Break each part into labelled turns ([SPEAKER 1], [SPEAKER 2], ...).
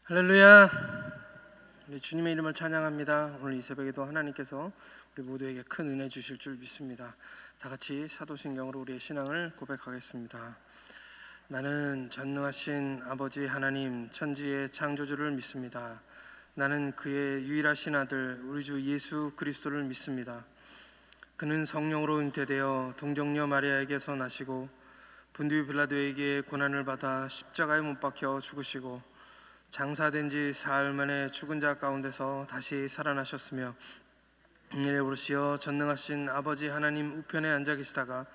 [SPEAKER 1] 할렐루야. 우리 주님의 이름을 찬양합니다. 오늘 이 새벽에도 하나님께서 우리 모두에게 큰 은혜 주실 줄 믿습니다. 다 같이 사도신경으로 우리의 신앙을 고백하겠습니다. 나는 전능하신 아버지 하나님 천지의 창조주를 믿습니다. 나는 그의 유일하신 아들 우리 주 예수 그리스도를 믿습니다. 그는 성령으로 잉태되어 동정녀 마리아에게서 나시고 본디오 빌라도에게 고난을 받아 십자가에 못 박혀 죽으시고 장사된 지 사흘 만에 죽은 자 가운데서 다시 살아나셨으며 이에 오르시어 전능하신 아버지 하나님 우편에 앉아 계시다가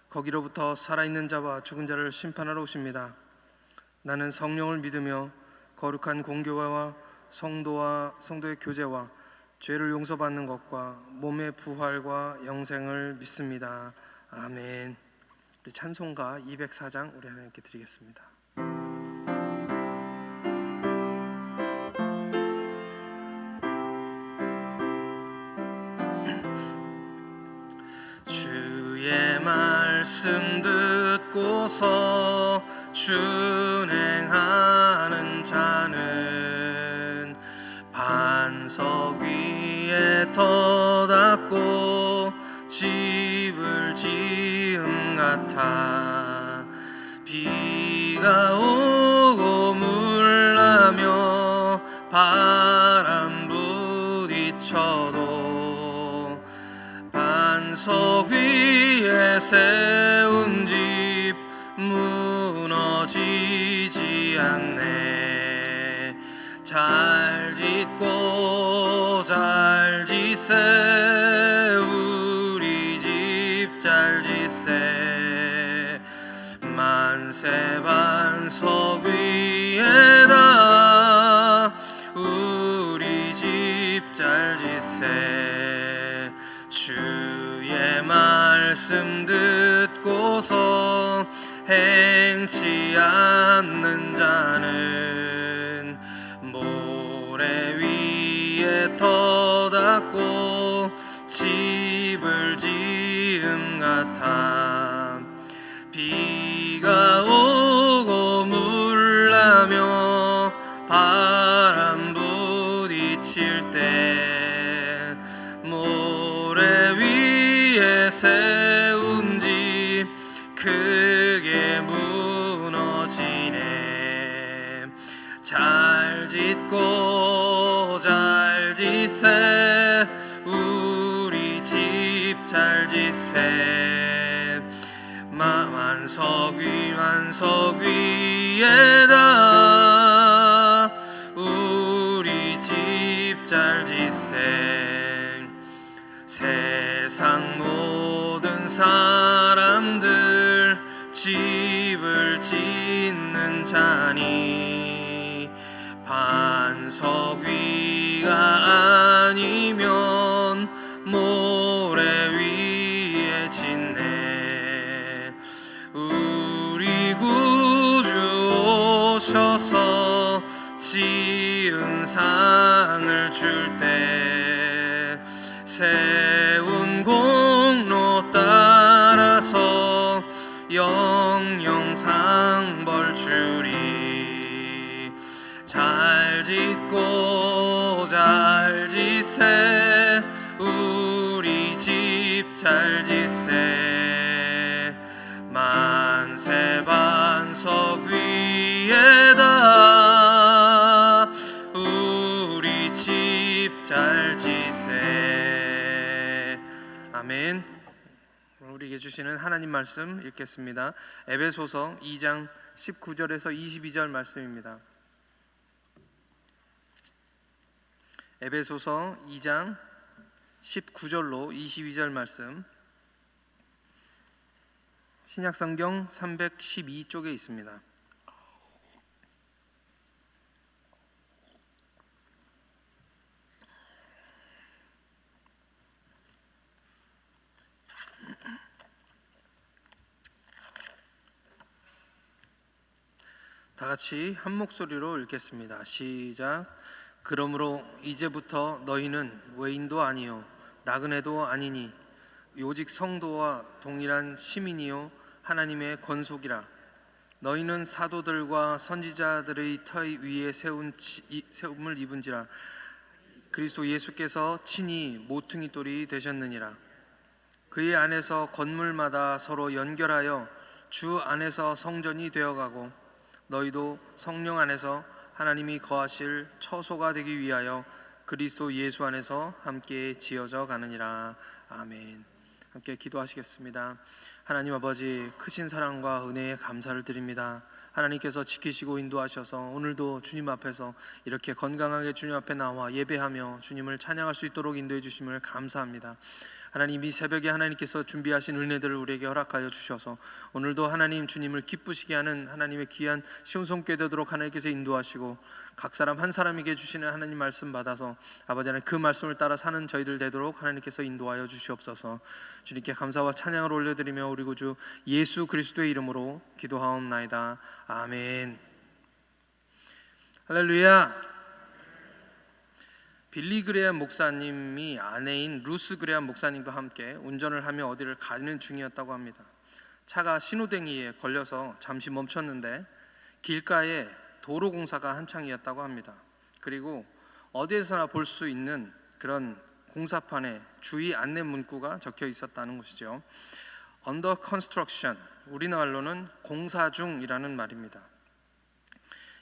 [SPEAKER 1] 거기로부터 살아있는 자와 죽은 자를 심판하러 오십니다. 나는 성령을 믿으며 거룩한 공교회와 성도의 교제와 죄를 용서받는 것과 몸의 부활과 영생을 믿습니다. 아멘. 우리 찬송가 204장 우리 하나님께 드리겠습니다. 주의 말씀 듣고서 준행하는 자는 반석 위에 터닫고 집을 지음 같아 비가 오고 물나며 바람 부딪혀도 반석 위에 세운 집 무너지지 않네. 잘 짓고 잘 짓세 우리 집 잘 짓세 만세 반석 위에다 우리 집 잘 짓세 주의 말씀 듣고서 행치 않는 자는 모래 위에 터닫고 집을 지음 같아 비가 오고 물나며 바람 부딪힐 때 모래 위에 세운 집 크게 무너지네. 잘 짓고 잘 짓세 우리 집 잘 짓세 만석 위에다 우리 집 잘 짓세 세상 모든 사람들 집을 짓는 자니 반석 위가 아니면 모래 위에 짓네. 우리 구주 오셔서 지은 상을 줄 때 세운 공로 따라서 영영 벌 주리. 잘 짓고 잘 짓세 우리 집 잘 짓세 만세 반석 위에다 우리 집 잘 짓세. 아멘. 우리에게 주시는 하나님 말씀 읽겠습니다. 에베소서 2장 19절에서 22절 말씀입니다. 에베소서 2장 19절로 22절 말씀, 신약성경 312쪽에 있습니다. 다 같이 한 목소리로 읽겠습니다. 시작. 그러므로 이제부터 너희는 외인도 아니요 나그네도 아니니 오직 성도와 동일한 시민이요 하나님의 권속이라. 너희는 사도들과 선지자들의 터 위에 세움을 입은지라. 그리스도 예수께서 친히 모퉁이 돌이 되셨느니라. 그의 안에서 건물마다 서로 연결하여 주 안에서 성전이 되어가고 너희도 성령 안에서 하나님이 거하실 처소가 되기 위하여 그리스도 예수 안에서 함께 지어져 가느니라. 아멘. 함께 기도하시겠습니다. 하나님 아버지, 크신 사랑과 은혜에 감사를 드립니다. 하나님께서 지키시고 인도하셔서 오늘도 주님 앞에서 이렇게 건강하게 주님 앞에 나와 예배하며 주님을 찬양할 수 있도록 인도해 주심을 감사합니다. 하나님, 이 새벽에 하나님께서 준비하신 은혜들을 우리에게 허락하여 주셔서 오늘도 하나님 주님을 기쁘시게 하는 하나님의 귀한 시온 손께 되도록 하나님께서 인도하시고 각 사람 한 사람에게 주시는 하나님 말씀 받아서 아버지 하나님 그 말씀을 따라 사는 저희들 되도록 하나님께서 인도하여 주시옵소서. 주님께 감사와 찬양을 올려드리며 우리 구주 예수 그리스도의 이름으로 기도하옵나이다. 아멘. 할렐루야. 빌리 그레암 목사님이 아내인 루스 그레암 목사님과 함께 운전을 하며 어디를 가는 중이었다고 합니다. 차가 신호등이에 걸려서 잠시 멈췄는데 길가에 도로 공사가 한창이었다고 합니다. 그리고 어디에서나 볼 수 있는 그런 공사판에 주의 안내 문구가 적혀 있었다는 것이죠. Under construction, 우리말로는 공사 중이라는 말입니다.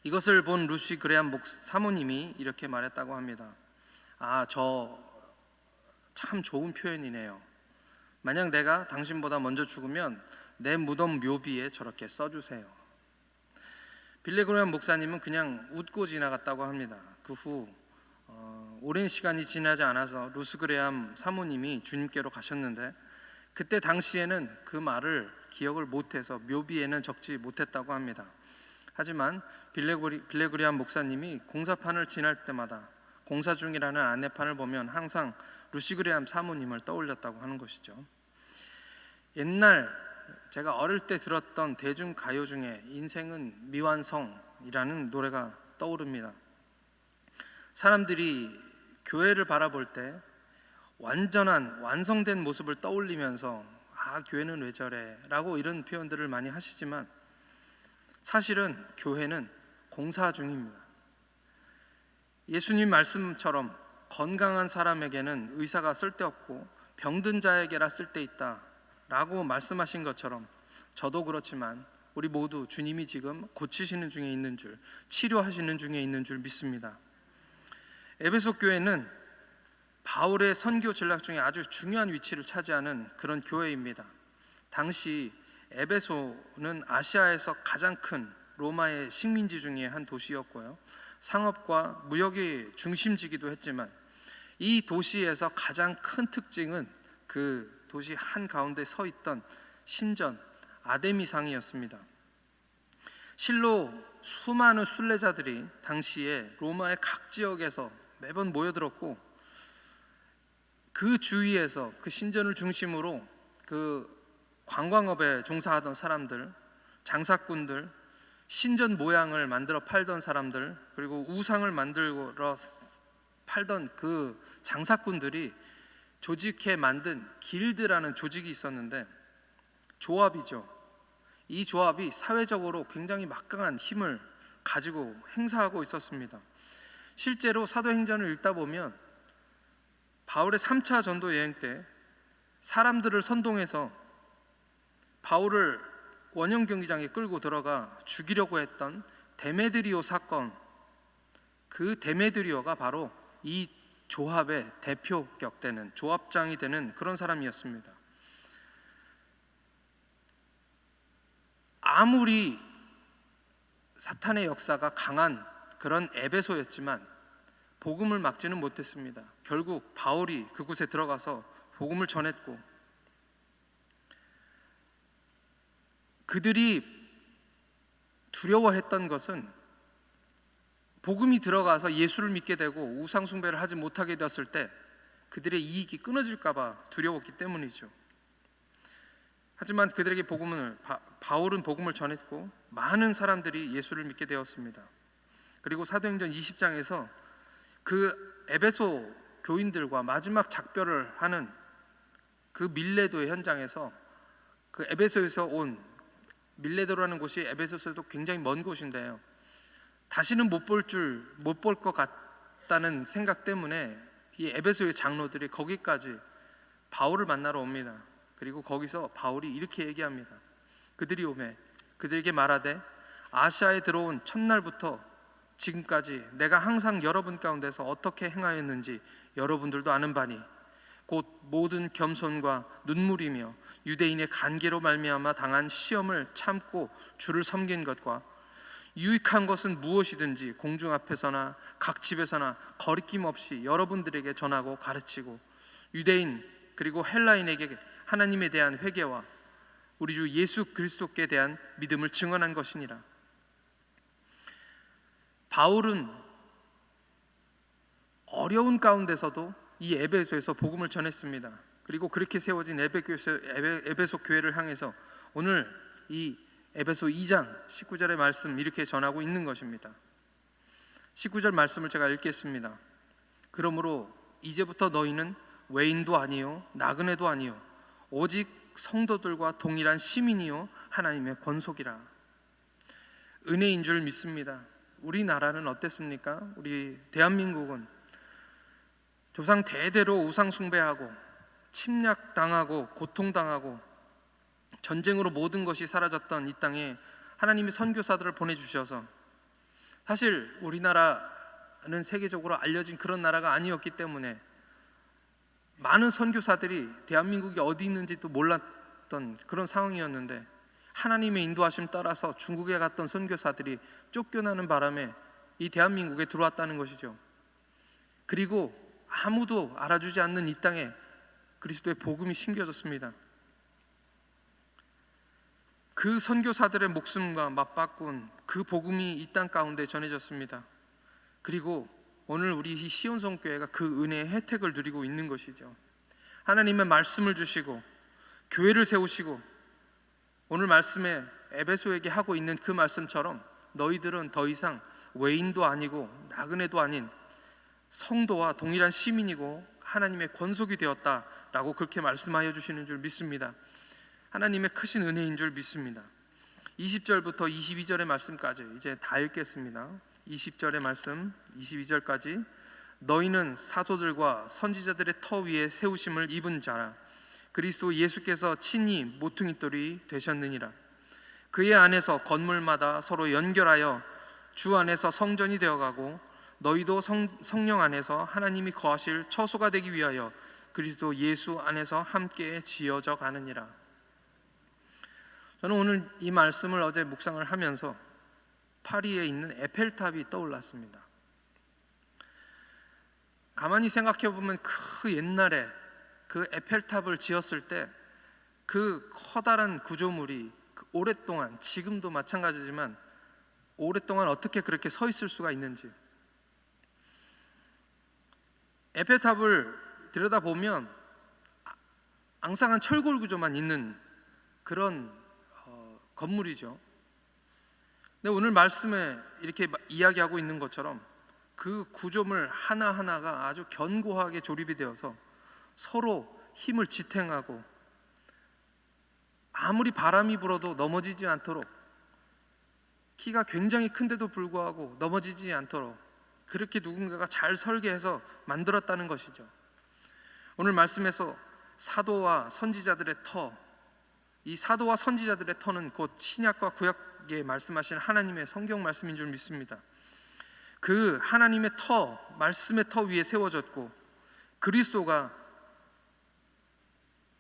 [SPEAKER 1] 이것을 본 루시 그레암 사모님이 이렇게 말했다고 합니다. 저 참 좋은 표현이네요. 만약 내가 당신보다 먼저 죽으면 내 무덤 묘비에 저렇게 써주세요. 빌리 그레암 목사님은 그냥 웃고 지나갔다고 합니다. 그 후 오랜 시간이 지나지 않아서 루스 그레암 사모님이 주님께로 가셨는데 그때 당시에는 그 말을 기억을 못해서 묘비에는 적지 못했다고 합니다. 하지만 빌리 그레암 목사님이 공사판을 지날 때마다 공사 중이라는 안내판을 보면 항상 루시 그레암 사모님을 떠올렸다고 하는 것이죠. 옛날 제가 어릴 때 들었던 대중가요 중에 인생은 미완성이라는 노래가 떠오릅니다. 사람들이 교회를 바라볼 때 완전한 완성된 모습을 떠올리면서 교회는 왜 저래? 라고 이런 표현들을 많이 하시지만 사실은 교회는 공사 중입니다. 예수님 말씀처럼 건강한 사람에게는 의사가 쓸데없고 병든 자에게라 쓸데있다 라고 말씀하신 것처럼 저도 그렇지만 우리 모두 주님이 지금 고치시는 중에 있는 줄, 치료하시는 중에 있는 줄 믿습니다. 에베소 교회는 바울의 선교 전략 중에 아주 중요한 위치를 차지하는 그런 교회입니다. 당시 에베소는 아시아에서 가장 큰 로마의 식민지 중에 한 도시였고요, 상업과 무역의 중심지기도 했지만 이 도시에서 가장 큰 특징은 그 도시 한가운데 서 있던 신전 아데미상이었습니다. 실로 수많은 순례자들이 당시에 로마의 각 지역에서 매번 모여들었고 그 주위에서 그 신전을 중심으로 그 관광업에 종사하던 사람들, 장사꾼들, 신전 모양을 만들어 팔던 사람들, 그리고 우상을 만들어 팔던 그 장사꾼들이 조직해 만든 길드라는 조직이 있었는데 조합이죠. 이 조합이 사회적으로 굉장히 막강한 힘을 가지고 행사하고 있었습니다. 실제로 사도행전을 읽다 보면 바울의 3차 전도 여행 때 사람들을 선동해서 바울을 원형 경기장에 끌고 들어가 죽이려고 했던 데메드리오 사건, 그 데메드리오가 바로 이 조합의 대표격 되는 조합장이 되는 그런 사람이었습니다. 아무리 사탄의 역사가 강한 그런 에베소였지만 복음을 막지는 못했습니다. 결국 바울이 그곳에 들어가서 복음을 전했고 그들이 두려워했던 것은 복음이 들어가서 예수를 믿게 되고 우상 숭배를 하지 못하게 되었을 때 그들의 이익이 끊어질까 봐 두려웠기 때문이죠. 하지만 그들에게 바울은 복음을 전했고 많은 사람들이 예수를 믿게 되었습니다. 그리고 사도행전 20장에서 그 에베소 교인들과 마지막 작별을 하는 그 밀레도의 현장에서 그 에베소에서 온 밀레도라는 곳이 에베소서도 굉장히 먼 곳인데요. 다시는 못 볼 것 같다는 생각 때문에 이 에베소의 장로들이 거기까지 바울을 만나러 옵니다. 그리고 거기서 바울이 이렇게 얘기합니다. 그들이 오매 그들에게 말하되 아시아에 들어온 첫날부터 지금까지 내가 항상 여러분 가운데서 어떻게 행하였는지 여러분들도 아는 바니 곧 모든 겸손과 눈물이며 유대인의 간계로 말미암아 당한 시험을 참고 주를 섬긴 것과 유익한 것은 무엇이든지 공중 앞에서나 각 집에서나 거리낌 없이 여러분들에게 전하고 가르치고 유대인 그리고 헬라인에게 하나님에 대한 회개와 우리 주 예수 그리스도께 대한 믿음을 증언한 것이니라. 바울은 어려운 가운데서도 이 에베소에서 복음을 전했습니다. 그리고 그렇게 세워진 에베소 교회를 향해서 오늘 이 에베소 2장 19절의 말씀 이렇게 전하고 있는 것입니다. 19절 말씀을 제가 읽겠습니다. 그러므로 이제부터 너희는 외인도 아니요 나그네도 아니요 오직 성도들과 동일한 시민이요 하나님의 권속이라. 은혜인 줄 믿습니다. 우리나라는 어땠습니까? 우리 대한민국은 조상 대대로 우상 숭배하고 침략당하고 고통당하고 전쟁으로 모든 것이 사라졌던 이 땅에 하나님이 선교사들을 보내주셔서, 사실 우리나라는 세계적으로 알려진 그런 나라가 아니었기 때문에 많은 선교사들이 대한민국이 어디 있는지도 몰랐던 그런 상황이었는데 하나님의 인도하심 따라서 중국에 갔던 선교사들이 쫓겨나는 바람에 이 대한민국에 들어왔다는 것이죠. 그리고 아무도 알아주지 않는 이 땅에 그리스도의 복음이 심겨졌습니다. 그 선교사들의 목숨과 맞바꾼 그 복음이 이 땅 가운데 전해졌습니다. 그리고 오늘 우리 이 시온성교회가 그 은혜의 혜택을 누리고 있는 것이죠. 하나님의 말씀을 주시고 교회를 세우시고 오늘 말씀에 에베소에게 하고 있는 그 말씀처럼 너희들은 더 이상 외인도 아니고 나그네도 아닌 성도와 동일한 시민이고 하나님의 권속이 되었다라고 그렇게 말씀하여 주시는 줄 믿습니다. 하나님의 크신 은혜인 줄 믿습니다. 20절부터 22절의 말씀까지 이제 다 읽겠습니다. 20절의 말씀 22절까지 너희는 사도들과 선지자들의 터 위에 세우심을 입은 자라. 그리스도 예수께서 친히 모퉁이돌이 되셨느니라. 그의 안에서 건물마다 서로 연결하여 주 안에서 성전이 되어가고 너희도 성령 안에서 하나님이 거하실 처소가 되기 위하여 그리스도 예수 안에서 함께 지어져 가느니라. 저는 오늘 이 말씀을 어제 묵상을 하면서 파리에 있는 에펠탑이 떠올랐습니다. 가만히 생각해 보면 그 옛날에 그 에펠탑을 지었을 때 그 커다란 구조물이 오랫동안, 지금도 마찬가지지만 오랫동안 어떻게 그렇게 서 있을 수가 있는지, 에펠탑을 들여다보면 앙상한 철골 구조만 있는 그런 건물이죠. 근데 오늘 말씀에 이렇게 이야기하고 있는 것처럼 그 구조물 하나하나가 아주 견고하게 조립이 되어서 서로 힘을 지탱하고 아무리 바람이 불어도 넘어지지 않도록, 키가 굉장히 큰데도 불구하고 넘어지지 않도록 그렇게 누군가가 잘 설계해서 만들었다는 것이죠. 오늘 말씀에서 사도와 선지자들의 터, 이 사도와 선지자들의 터는 곧 신약과 구약에 말씀하신 하나님의 성경 말씀인 줄 믿습니다. 그 하나님의 터, 말씀의 터 위에 세워졌고 그리스도가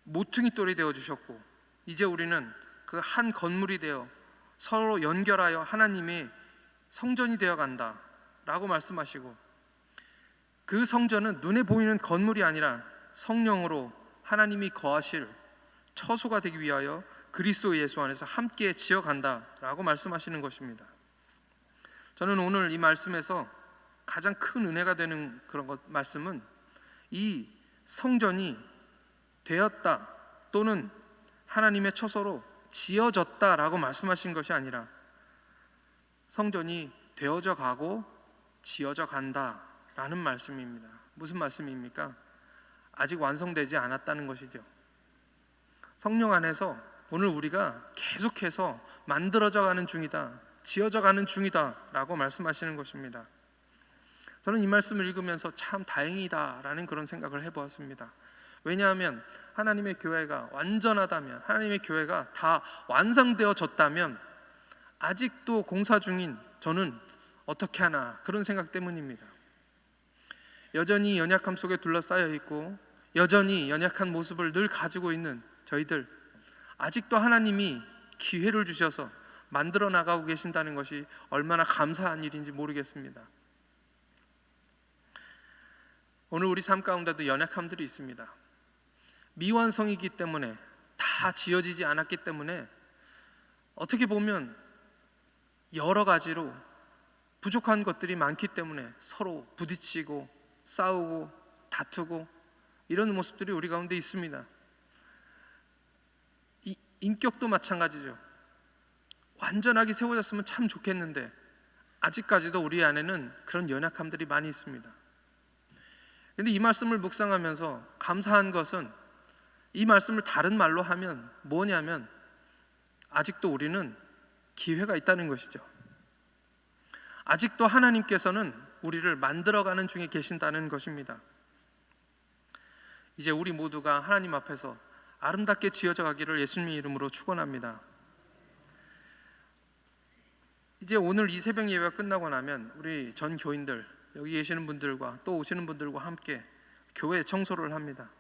[SPEAKER 1] 모퉁이돌이 되어주셨고 이제 우리는 그 한 건물이 되어 서로 연결하여 하나님의 성전이 되어간다 라고 말씀하시고, 그 성전은 눈에 보이는 건물이 아니라 성령으로 하나님이 거하실 처소가 되기 위하여 그리스도 예수 안에서 함께 지어간다 라고 말씀하시는 것입니다. 저는 오늘 이 말씀에서 가장 큰 은혜가 되는 말씀은 이 성전이 되었다 또는 하나님의 처소로 지어졌다라고 말씀하신 것이 아니라 성전이 되어져 가고 지어져 간다라는 말씀입니다. 무슨 말씀입니까? 아직 완성되지 않았다는 것이죠. 성령 안에서 오늘 우리가 계속해서 만들어져 가는 중이다, 지어져 가는 중이다 라고 말씀하시는 것입니다. 저는 이 말씀을 읽으면서 참 다행이다라는 그런 생각을 해보았습니다. 왜냐하면 하나님의 교회가 완전하다면, 하나님의 교회가 다 완성되어졌다면 아직도 공사 중인 저는 어떻게 하나, 그런 생각 때문입니다. 여전히 연약함 속에 둘러싸여 있고 여전히 연약한 모습을 늘 가지고 있는 저희들, 아직도 하나님이 기회를 주셔서 만들어 나가고 계신다는 것이 얼마나 감사한 일인지 모르겠습니다. 오늘 우리 삶 가운데도 연약함들이 있습니다. 미완성이기 때문에, 다 지어지지 않았기 때문에 어떻게 보면 여러 가지로 부족한 것들이 많기 때문에 서로 부딪히고 싸우고 다투고 이런 모습들이 우리 가운데 있습니다. 인격도 마찬가지죠. 완전하게 세워졌으면 참 좋겠는데 아직까지도 우리 안에는 그런 연약함들이 많이 있습니다. 그런데 이 말씀을 묵상하면서 감사한 것은, 이 말씀을 다른 말로 하면 뭐냐면 아직도 우리는 기회가 있다는 것이죠. 아직도 하나님께서는 우리를 만들어가는 중에 계신다는 것입니다. 이제 우리 모두가 하나님 앞에서 아름답게 지어져 가기를 예수님의 이름으로 축원합니다. 이제 오늘 이 새벽 예배가 끝나고 나면 우리 전 교인들, 여기 계시는 분들과 또 오시는 분들과 함께 교회 청소를 합니다.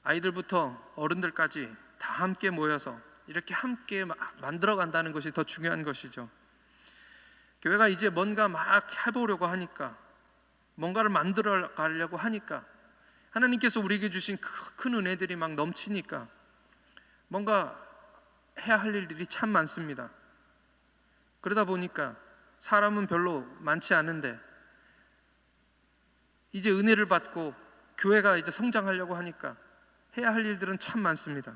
[SPEAKER 1] 아이들부터 어른들까지 다 함께 모여서 이렇게 함께 만들어 간다는 것이 더 중요한 것이죠. 교회가 이제 뭔가 막 해보려고 하니까, 뭔가를 만들어 가려고 하니까, 하나님께서 우리에게 주신 큰 은혜들이 막 넘치니까 뭔가 해야 할 일들이 참 많습니다. 그러다 보니까 사람은 별로 많지 않은데 이제 은혜를 받고 교회가 이제 성장하려고 하니까 해야 할 일들은 참 많습니다.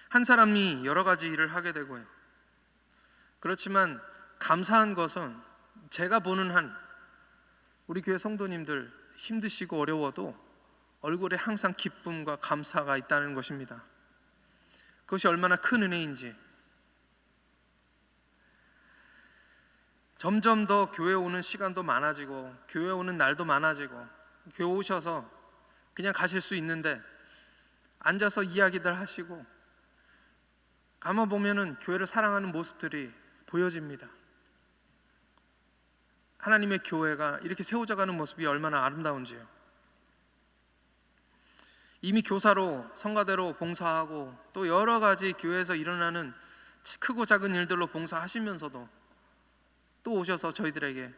[SPEAKER 1] 한 사람이 여러 가지 일을 하게 되고요. 그렇지만 감사한 것은 제가 보는 한 우리 교회 성도님들 힘드시고 어려워도 얼굴에 항상 기쁨과 감사가 있다는 것입니다. 그것이 얼마나 큰 은혜인지. 점점 더 교회 오는 시간도 많아지고 교회 오는 날도 많아지고, 교회 오셔서 그냥 가실 수 있는데 앉아서 이야기들 하시고 가만 보면은 교회를 사랑하는 모습들이 보여집니다. 하나님의 교회가 이렇게 세워져가는 모습이 얼마나 아름다운지요. 이미 교사로 성가대로 봉사하고 또 여러 가지 교회에서 일어나는 크고 작은 일들로 봉사하시면서도 또 오셔서 저희들에게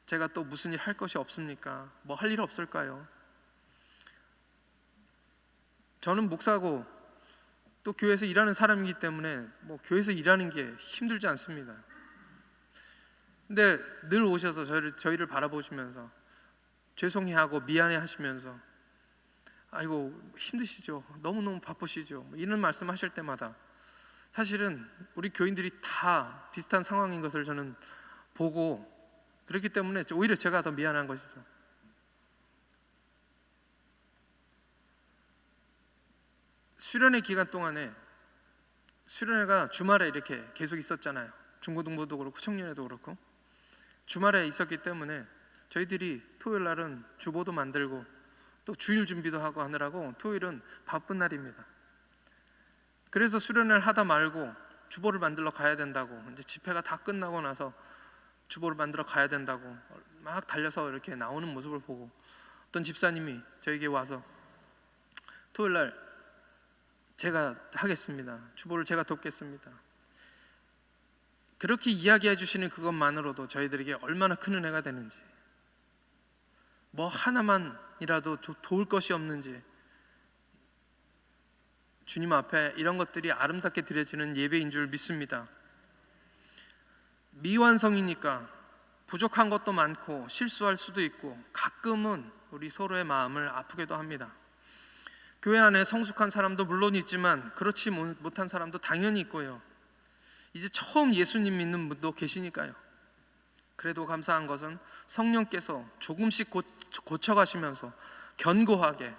[SPEAKER 1] 제가 또 무슨 일 할 것이 없습니까? 뭐 할 일 없을까요? 저는 목사고 또 교회에서 일하는 사람이기 때문에 뭐 교회에서 일하는 게 힘들지 않습니다. 근데 늘 오셔서 저희를 바라보시면서 죄송해하고 미안해 하시면서 아이고 힘드시죠? 너무너무 바쁘시죠? 이런 말씀 하실 때마다 사실은 우리 교인들이 다 비슷한 상황인 것을 저는 보고, 그렇기 때문에 오히려 제가 더 미안한 것이죠. 수련회 기간 동안에, 수련회가 주말에 이렇게 계속 있었잖아요. 중고등부도 그렇고 청년회도 그렇고 주말에 있었기 때문에 저희들이 토요일 날은 주보도 만들고 또 주일 준비도 하고 하느라고 토요일은 바쁜 날입니다. 그래서 수련회를 하다 말고 주보를 만들러 가야 된다고, 이제 집회가 다 끝나고 나서 주보를 만들어 가야 된다고 막 달려서 이렇게 나오는 모습을 보고 어떤 집사님이 저에게 와서 토요일 날 제가 하겠습니다. 주보를 제가 돕겠습니다. 그렇게 이야기해 주시는 그것만으로도 저희들에게 얼마나 큰 은혜가 되는지, 뭐 하나만이라도 도울 것이 없는지, 주님 앞에 이런 것들이 아름답게 드려지는 예배인 줄 믿습니다. 미완성이니까 부족한 것도 많고 실수할 수도 있고 가끔은 우리 서로의 마음을 아프게도 합니다. 교회 안에 성숙한 사람도 물론 있지만 그렇지 못한 사람도 당연히 있고요. 이제 처음 예수님 믿는 분도 계시니까요. 그래도 감사한 것은 성령께서 조금씩 고쳐가시면서 견고하게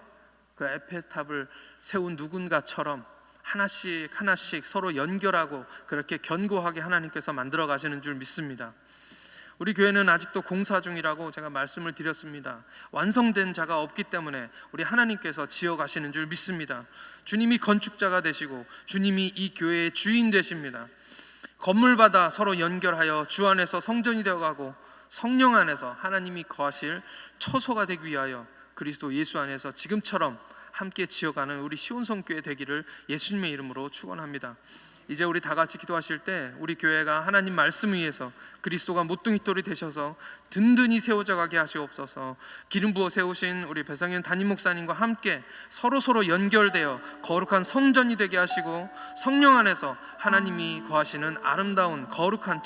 [SPEAKER 1] 그 에펠탑을 세운 누군가처럼 하나씩 하나씩 서로 연결하고 그렇게 견고하게 하나님께서 만들어 가시는 줄 믿습니다. 우리 교회는 아직도 공사 중이라고 제가 말씀을 드렸습니다. 완성된 자가 없기 때문에 우리 하나님께서 지어 가시는 줄 믿습니다. 주님이 건축자가 되시고 주님이 이 교회의 주인 되십니다. 건물마다 서로 연결하여 주 안에서 성전이 되어가고 성령 안에서 하나님이 거하실 처소가 되기 위하여 그리스도 예수 안에서 지금처럼 함께 지어가는 우리 시온성교회 되기를 예수님의 이름으로 축원합니다. 이제 우리 다 같이 기도하실 때 우리 교회가 하나님 말씀 위에서 그리스도가 모퉁이돌이 되셔서 든든히 세워져 가게 하시옵소서. 기름 부어 세우신 우리 배상현 담임 목사님과 함께 서로 연결되어 거룩한 성전이 되게 하시고 성령 안에서 하나님이 거하시는 아름다운 거룩한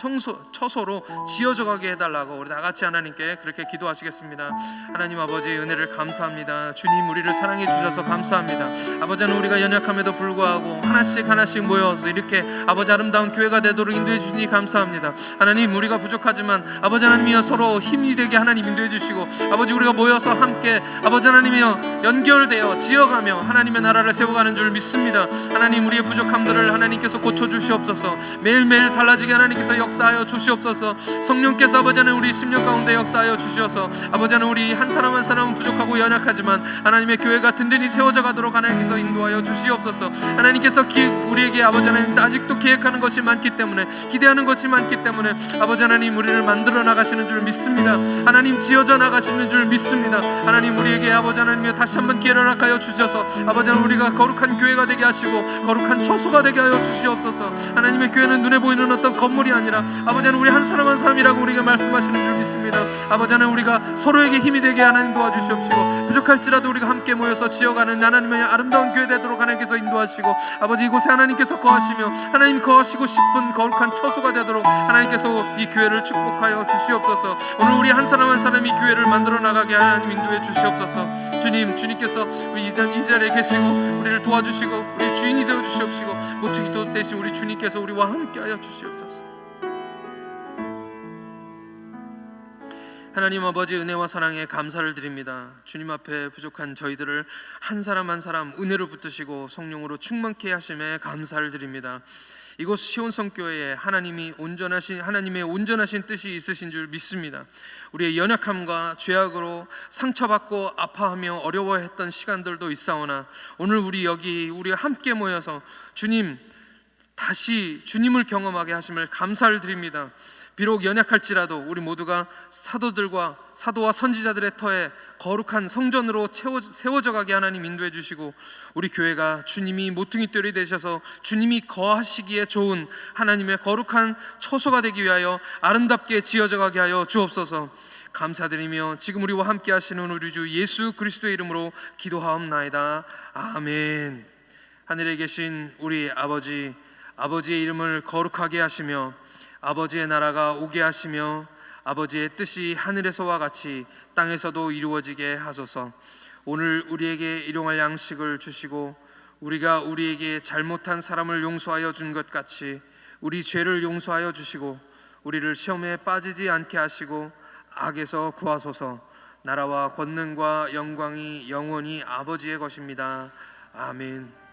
[SPEAKER 1] 처소로 지어져 가게 해달라고 우리 다 같이 하나님께 그렇게 기도하시겠습니다. 하나님 아버지의 은혜를 감사합니다. 주님 우리를 사랑해 주셔서 감사합니다. 아버지는 우리가 연약함에도 불구하고 하나씩 모여서 이렇게 아버지 아름다운 교회가 되도록 인도해 주시니 감사합니다. 하나님 우리가 부족하지만 아버지 하나님이여 서로 힘이 되게 하나님 인도해 주시고 아버지 우리가 모여서 함께 아버지 하나님이여 연결되어 지어가며 하나님의 나라를 세워가는 줄 믿습니다. 하나님 우리의 부족함들을 하나님께서 고쳐주시옵소서. 매일매일 달라지게 하나님께서 역사하여 주시옵소서. 성령께서 아버지 하나님 우리 심령 가운데 역사하여 주셔서 아버지 하나님 우리 한 사람 한 사람은 부족하고 연약하지만 하나님의 교회가 든든히 세워져 가도록 하나님께서 인도하여 주시옵소서. 하나님께서 우리에게 아버지 하나님 아직도 계획하는 것이 많기 때문에 기대하는 것이 많기 때문에 아버지 하나님 우리를 만들어 나가시는 줄 믿습니다. 하나님 지어져 나가시는 줄 믿습니다. 하나님 우리에게 아버지 하나님이 다시 한번 기회를 허락하여 주셔서 아버지 하나님 우리가 거룩한 교회가 되게 하시고 거룩한 처소가 되게 하여 주시옵소서. 하나님의 교회는 눈에 보이는 어떤 건물이 아니라 아버지 하나님 우리 한 사람 한 사람이라고 우리가 말씀하시는 줄 믿습니다. 아버지 하나님 우리가 서로에게 힘이 되게 하나님 도와주시옵시고 부족할지라도 우리가 함께 모여서 지어가는 하나님의 아름다운 교회 되도록 하나님께서 인도하시고 아버지 이곳에 하나님께서 거하시며 하나님 거하시고 싶은 거룩한 처소가 되도록 하나님께서 이 교회를 축복하여 주시옵소서. 오늘 우리 한 사람 한 사람이 교회를 만들어 나가게 하나님 인도해 주시옵소서. 주님께서 우리 이 자리에 계시고 우리를 도와주시고 우리 주인이 되어 주시옵시고 모퉁이돌 대신 우리 주님께서 우리와 함께하여 주시옵소서. 하나님 아버지 은혜와 사랑에 감사를 드립니다. 주님 앞에 부족한 저희들을 한 사람 한 사람 은혜로 붙드시고 성령으로 충만케 하심에 감사를 드립니다. 이곳 시온성교회에 하나님의 온전하신 뜻이 있으신 줄 믿습니다. 우리의 연약함과 죄악으로 상처받고 아파하며 어려워했던 시간들도 있사오나 오늘 우리가 함께 모여서 주님 다시 주님을 경험하게 하심을 감사를 드립니다. 비록 연약할지라도 우리 모두가 사도와 선지자들의 터에 거룩한 성전으로 세워져 가게 하나님 인도해 주시고 우리 교회가 주님이 모퉁이돌이 되셔서 주님이 거하시기에 좋은 하나님의 거룩한 처소가 되기 위하여 아름답게 지어져 가게 하여 주옵소서. 감사드리며 지금 우리와 함께 하시는 우리 주 예수 그리스도의 이름으로 기도하옵나이다. 아멘. 하늘에 계신 우리 아버지의 이름을 거룩하게 하시며 아버지의 나라가 오게 하시며 아버지의 뜻이 하늘에서와 같이 땅에서도 이루어지게 하소서. 오늘 우리에게 일용할 양식을 주시고 우리가 우리에게 잘못한 사람을 용서하여 준 것 같이 우리 죄를 용서하여 주시고 우리를 시험에 빠지지 않게 하시고 악에서 구하소서. 나라와 권능과 영광이 영원히 아버지의 것입니다. 아멘.